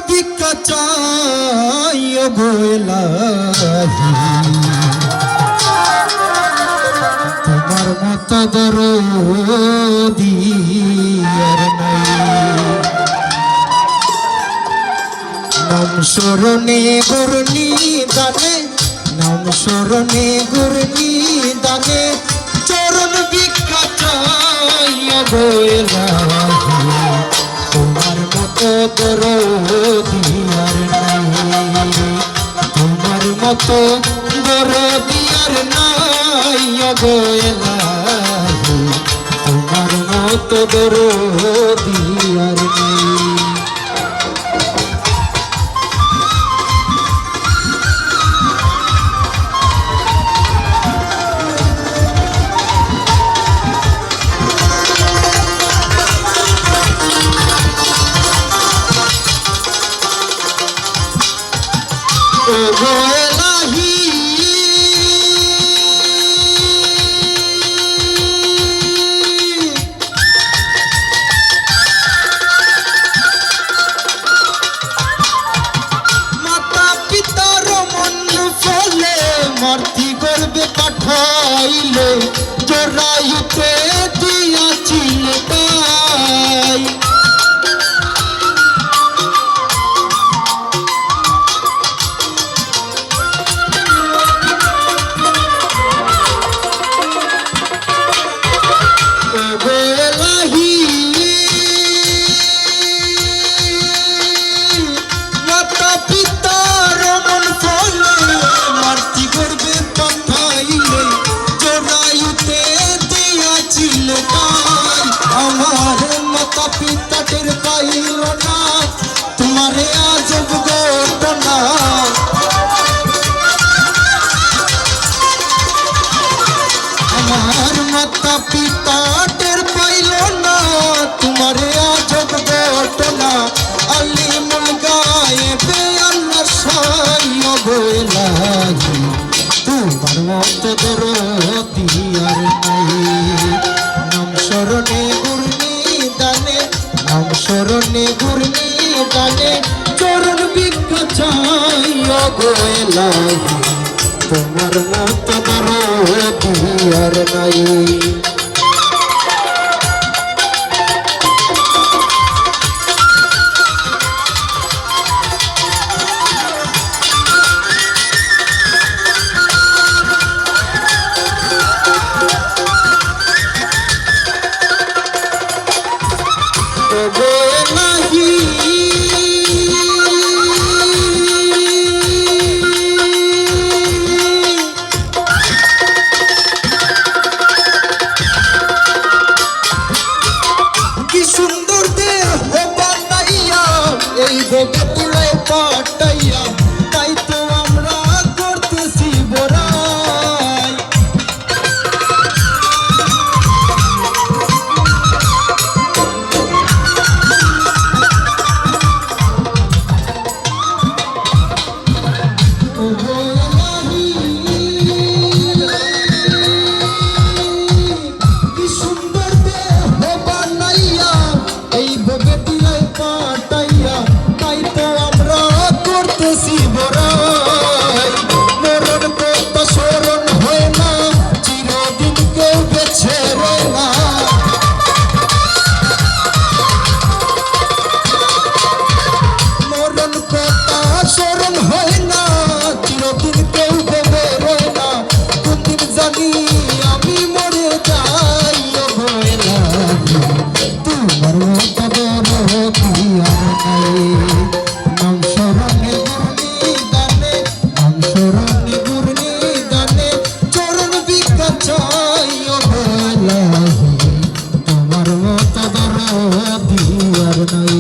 ভিক্ষা চাই গো এলাহি, তোমার মতো দরদি আর নাই। নাম স্মরণে গুরনি দানে, নাম স্মরণে গুরনি দানে, চরণ ভিক্ষা চাই গো এলাহি, তোমার মতো দরদি আর নাই, তোমার মতো দরদি আর নাই গো এলাহি, তোমার মতো দরদি আর নাই। ও গো এলাহি, মাতা পিতার মন ফলে মাতৃ গর্ভে পাঠাইলে, জরায়ুতে দিয়াছিল তাই। আমার মাতা পিতা টের পাইল না তোমারে আজব ঘটনা, আমার মাতা পিতা টের পাইল না তোমারে আজব ঘটনা। আলিমুল গায়েবে আল্লাহর সাই গো এলাহি, তোমার মতো দরদি আর নাই। নাম স্মরণে গুরনি দানে, নাম স্মরণে গুরনি দানে, চরণ ভিক্ষা চাই গো এলাহি, তোমার মতো দরদি আর নাই। কি সুন্দর দেহ বানাইয়া এই জগতে পাঠাইয়া, তাই তো আমরা করতেছি বড়াই। কি সুন্দর দেহ বানাইয়া এই জগতে পাঠাইয়া, তাই তো আমরা করতেছি বড়াই। মরণ কথা স্মরণ হয় না, চিরদিন কেউ বেছে রয় না। মরণ কথা স্মরণ হয় না, চিরদিন কেউ বেবে রয় না। কোনদিন জানি আমি মরে যাই গো এলাহি, তোমার মতো দরদি আর নাই। নাম স্মরণে গুরনি দানে, নাম স্মরণে গুরনি দানে, চরণ ভিক্ষা চাই গো এলাহি, তোমার মতো দরদি আর নাই।